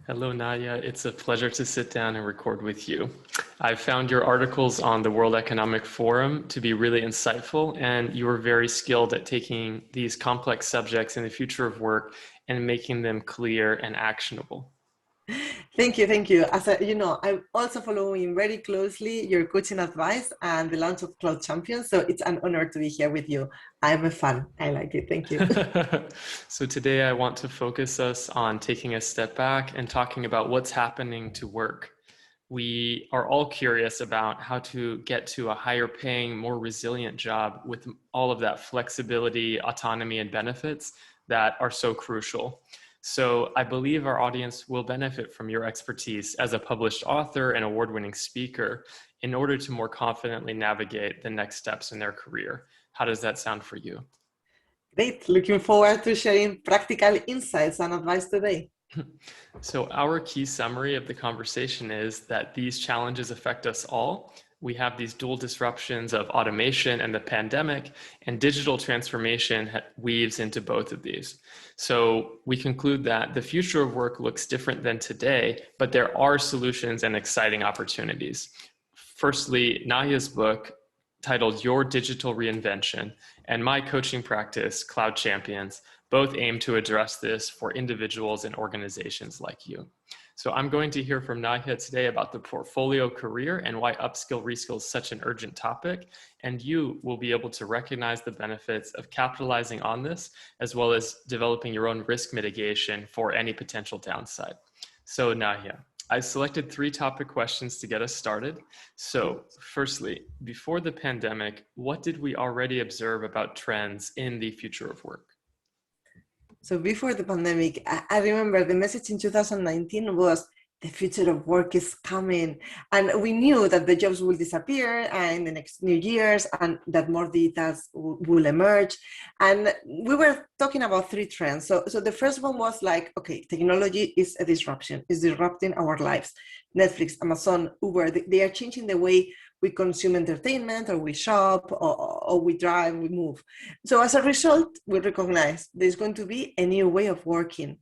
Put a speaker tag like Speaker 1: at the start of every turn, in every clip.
Speaker 1: Hello, Nahia. It's a pleasure to sit down and record with you. I've found your articles on the World Economic Forum to be really insightful, and you are very skilled at taking these complex subjects in the future of work and making them clear and actionable.
Speaker 2: Thank you, thank you. I'm also following very closely your coaching advice and the launch of Cloud Champions. So it's an honor to be here with you. I'm a fan. I like it. Thank you.
Speaker 1: So today I want to focus us on taking a step back and talking about what's happening to work. We are all curious about how to get to a higher paying, more resilient job with all of that flexibility, autonomy, and benefits that are so crucial. So I believe our audience will benefit from your expertise as a published author and award-winning speaker in order to more confidently navigate the next steps in their career. How does that sound for you?
Speaker 2: Great. Looking forward to sharing practical insights and advice today.
Speaker 1: So our key summary of the conversation is that these challenges affect us all. We have these dual disruptions of automation and the pandemic, and digital transformation weaves into both of these. So we conclude that the future of work looks different than today, but there are solutions and exciting opportunities. Firstly, Nahia's book, titled Your Digital Reinvention, and my coaching practice, Cloud Champions, both aim to address this for individuals and organizations like you. So I'm going to hear from Nahia today about the portfolio career and why upskill reskill is such an urgent topic. And you will be able to recognize the benefits of capitalizing on this, as well as developing your own risk mitigation for any potential downside. So Nahia, I selected 3 topic questions to get us started. So firstly, before the pandemic, what did we already observe about trends in the future of work?
Speaker 2: So before the pandemic, I remember the message in 2019 was the future of work is coming. And we knew that the jobs will disappear in the next new years and that more digitals will emerge. And we were talking about 3 trends. So the first one was like, okay, technology is a disruption, is disrupting our lives. Netflix, Amazon, Uber, they are changing the way we consume entertainment, or we shop, or we drive, we move. So as a result, we recognize there's going to be a new way of working.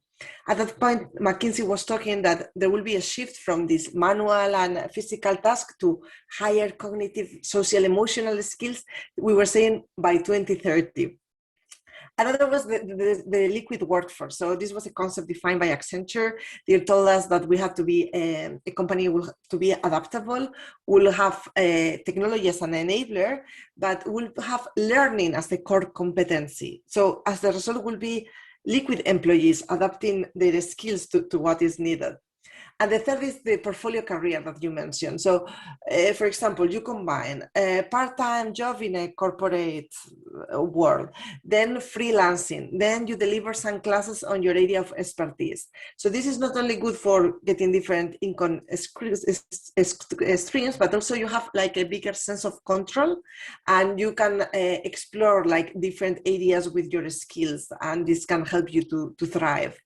Speaker 2: At that point, McKinsey was talking that there will be a shift from this manual and physical task to higher cognitive, social, emotional skills, we were saying by 2030. Another was the liquid workforce. So this was a concept defined by Accenture. They told us that we have to be, a company will have to be adaptable, will have technology as an enabler, but will have learning as the core competency. So as the result will be liquid employees adapting their skills to what is needed. And the third is the portfolio career that you mentioned. So, for example, you combine a part-time job in a corporate world, then freelancing, then you deliver some classes on your area of expertise. So this is not only good for getting different income streams, but also you have like a bigger sense of control, and you can explore like different areas with your skills, and this can help you to thrive.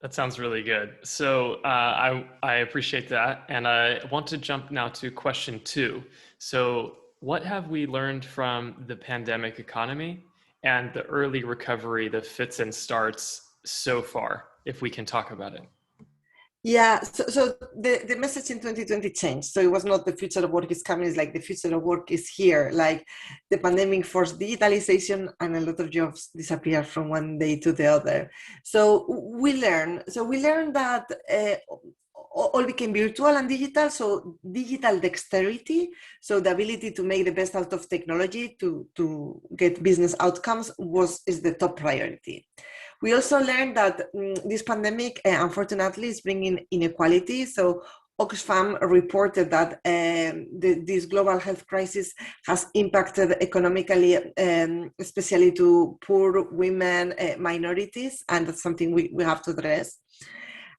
Speaker 1: That sounds really good. So I appreciate that. And I want to jump now to question 2. So what have we learned from the pandemic economy and the early recovery, the fits and starts so far, if we can talk about it?
Speaker 2: Yeah, so the message in 2020 changed. So it was not the future of work is coming, it's like the future of work is here. Like the pandemic forced digitalization and a lot of jobs disappeared from one day to the other. So we learned that all became virtual and digital. So digital dexterity, so the ability to make the best out of technology to get business outcomes is the top priority. We also learned that this pandemic, unfortunately, is bringing inequality. So Oxfam reported that this global health crisis has impacted economically, especially to poor women, minorities, and that's something we have to address.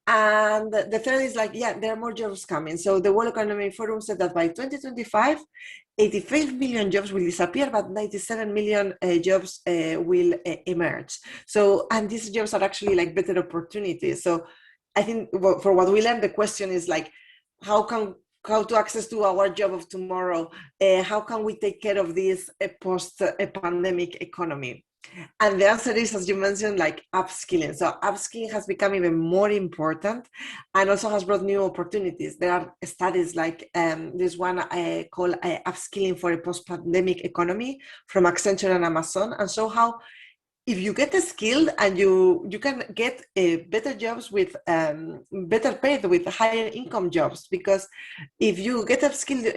Speaker 2: And the third is like, yeah, there are more jobs coming. So the World Economic Forum said that by 2025, 85 million jobs will disappear, but 97 million jobs will emerge. So, and these jobs are actually like better opportunities. So I think for what we learned, the question is like, how to access to our job of tomorrow? How can we take care of this post-pandemic economy? And the answer is, as you mentioned, like upskilling. So upskilling has become even more important and also has brought new opportunities. There are studies like this one called Upskilling for a Post-Pandemic Economy from Accenture and Amazon, and show how if you get skilled and you can get better jobs with better paid with higher income jobs, because if you get upskilled,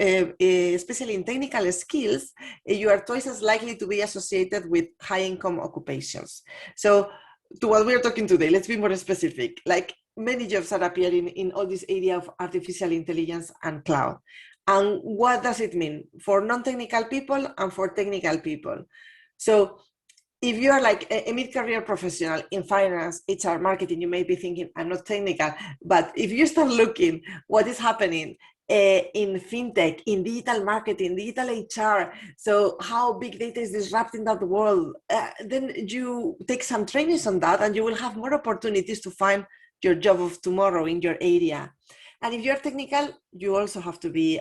Speaker 2: especially in technical skills, you are twice as likely to be associated with high income occupations. So to what we're talking today, let's be more specific. Like many jobs are appearing in all this area of artificial intelligence and cloud. And what does it mean for non-technical people and for technical people? So if you are like a mid-career professional in finance, HR, marketing, you may be thinking, I'm not technical. But if you start looking what is happening in fintech, in digital marketing, digital HR, so how big data is disrupting that world, then you take some trainings on that and you will have more opportunities to find your job of tomorrow in your area. And if you're technical, you also have to be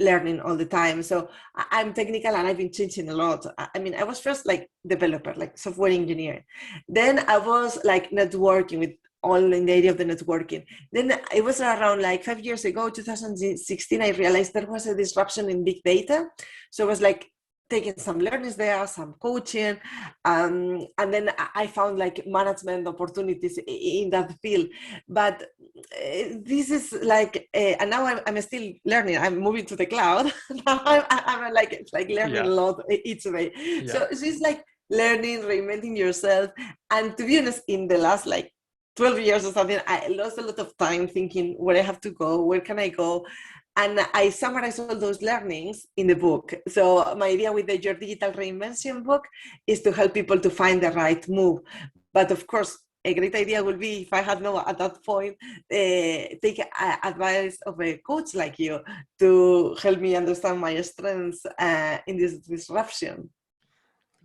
Speaker 2: learning all the time. So I'm technical and I've been changing a lot. I mean, I was first like developer, like software engineer. Then I was like networking with all in the area of the networking. Then it was around like 5 years ago, 2016, I realized there was a disruption in big data. So I was like taking some learnings there, some coaching, and then I found like management opportunities in that field. But this is like, and now I'm still learning. I'm moving to the cloud. Now I'm like learning a
Speaker 1: Yeah.
Speaker 2: lot each day.
Speaker 1: Yeah.
Speaker 2: So it's like learning, reinventing yourself. And to be honest, in the last like 12 years or something, I lost a lot of time thinking where I have to go, where can I go? And I summarize all those learnings in the book. So my idea with Your Digital Reinvention book is to help people to find the right move. But of course, a great idea would be if I had no at that point, take advice of a coach like you to help me understand my strengths in this disruption.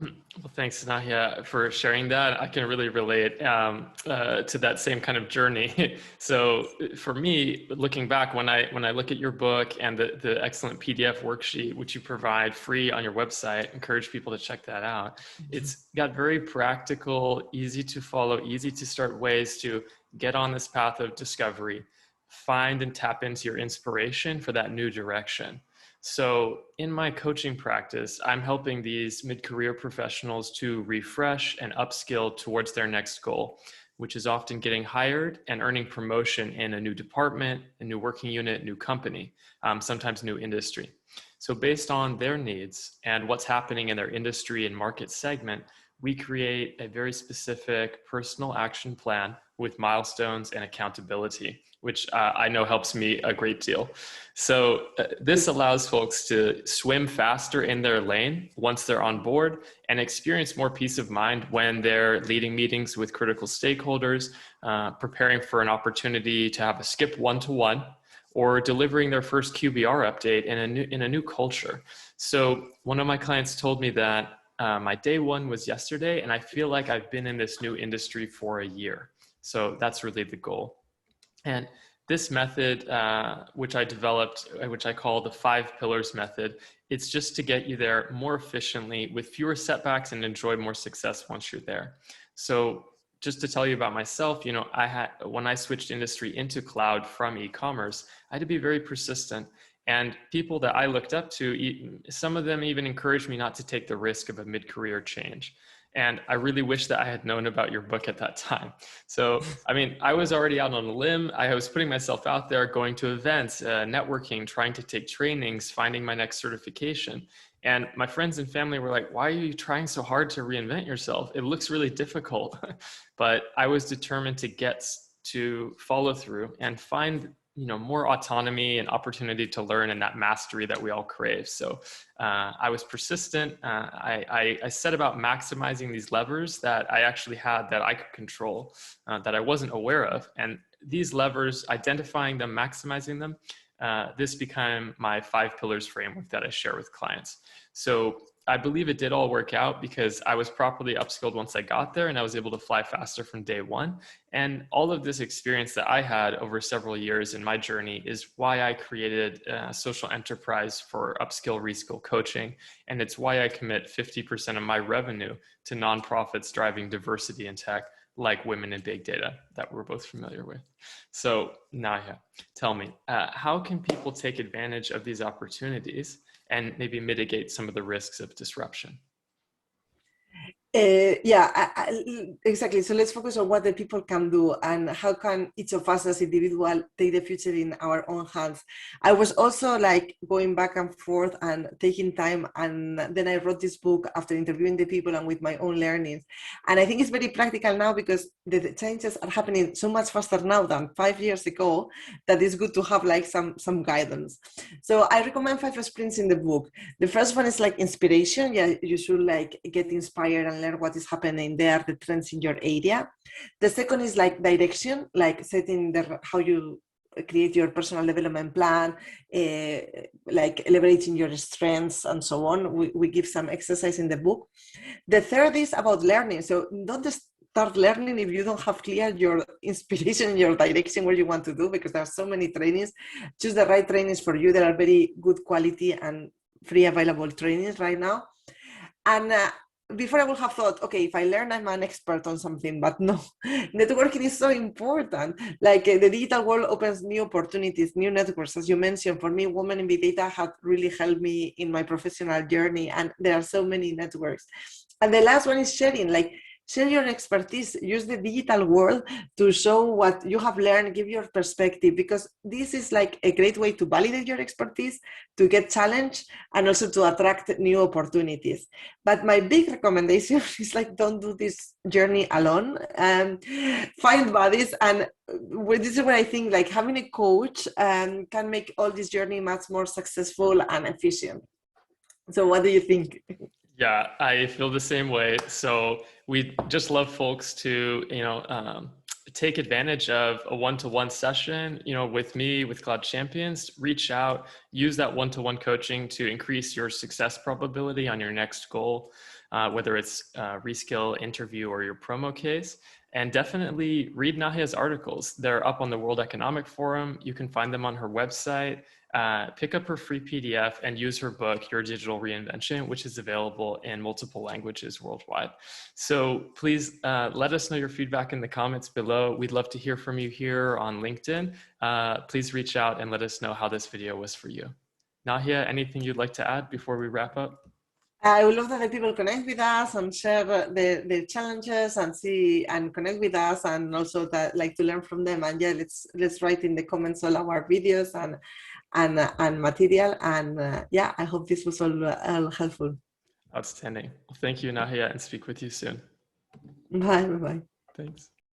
Speaker 1: Well, thanks, Nahia, for sharing that. I can really relate to that same kind of journey. So, for me, looking back, when I look at your book and the excellent PDF worksheet which you provide free on your website, encourage people to check that out. It's got very practical, easy to follow, easy to start ways to get on this path of discovery, find and tap into your inspiration for that new direction. So in my coaching practice, I'm helping these mid-career professionals to refresh and upskill towards their next goal, which is often getting hired and earning promotion in a new department, a new working unit, new company, sometimes new industry. So based on their needs and what's happening in their industry and market segment, we create a very specific personal action plan with milestones and accountability, which I know helps me a great deal. So this allows folks to swim faster in their lane once they're on board and experience more peace of mind when they're leading meetings with critical stakeholders, preparing for an opportunity to have a skip one-to-one, or delivering their first QBR update in a new culture. So one of my clients told me that my day one was yesterday, and I feel like I've been in this new industry for a year. So that's really the goal. And this method, which I developed, which I call the 5 pillars method, it's just to get you there more efficiently with fewer setbacks and enjoy more success once you're there. So just to tell you about myself, when I switched industry into cloud from e-commerce, I had to be very persistent. And people that I looked up to, some of them even encouraged me not to take the risk of a mid-career change. And I really wish that I had known about your book at that time. So, I mean, I was already out on a limb. I was putting myself out there, going to events, networking, trying to take trainings, finding my next certification. And my friends and family were like, why are you trying so hard to reinvent yourself? It looks really difficult. But I was determined to follow through and find more autonomy and opportunity to learn and that mastery that we all crave. So I was persistent. I set about maximizing these levers that I actually had that I could control, that I wasn't aware of. And these levers, identifying them, maximizing them, this became my 5 pillars framework that I share with clients. So I believe it did all work out because I was properly upskilled once I got there, and I was able to fly faster from day one. And all of this experience that I had over several years in my journey is why I created a social enterprise for upskill, reskill coaching. And it's why I commit 50% of my revenue to nonprofits driving diversity in tech, like Women in Big Data, that we're both familiar with. So Nahia, tell me, how can people take advantage of these opportunities and maybe mitigate some of the risks of disruption?
Speaker 2: Exactly. So let's focus on what the people can do and how can each of us as individual take the future in our own hands. I was also like going back and forth and taking time, and then I wrote this book after interviewing the people and with my own learnings. And I think it's very practical now because the changes are happening so much faster now than 5 years ago that it's good to have like some guidance. So I recommend 5 sprints in the book. The first one is like inspiration. Yeah, you should like get inspired and learn what is happening there, the trends in your area. The second is like direction, like setting how you create your personal development plan, like leveraging your strengths and so on. We give some exercise in the book. The third is about learning. So don't just start learning if you don't have clear your inspiration, your direction, what you want to do, because there are so many trainings. Choose the right trainings for you. There are very good quality and free available trainings right now. And before I would have thought, okay, if I learn, I'm an expert on something, but no, networking is so important. Like the digital world opens new opportunities, new networks. As you mentioned, for me, Women in Big Data have really helped me in my professional journey, and there are so many networks. And the last one is sharing, like share your expertise, use the digital world to show what you have learned, give your perspective, because this is like a great way to validate your expertise, to get challenged, and also to attract new opportunities. But my big recommendation is like, don't do this journey alone. Find buddies. And this is where I think like having a coach can make all this journey much more successful and efficient. So what do you think?
Speaker 1: Yeah, I feel the same way. So we just love folks to, take advantage of a one-to-one session, with me, with Cloud Champions. Reach out, use that one-to-one coaching to increase your success probability on your next goal, whether it's reskill, interview, or your promo case. And definitely read Nahia's articles. They're up on the World Economic Forum. You can find them on her website. Pick up her free PDF and use her book, Your Digital Reinvention, which is available in multiple languages worldwide. So please let us know your feedback in the comments below. We'd love to hear from you here on LinkedIn. Please reach out and let us know how this video was for you. Nahia, anything you'd like to add before we wrap up?
Speaker 2: I would love that the people connect with us and share the challenges and see and connect with us, and also that like to learn from them. And yeah, let's write in the comments all our videos and material. And yeah, I hope this was all helpful.
Speaker 1: Outstanding. Well, thank you, Nahia, and speak with you soon.
Speaker 2: Bye.
Speaker 1: Thanks.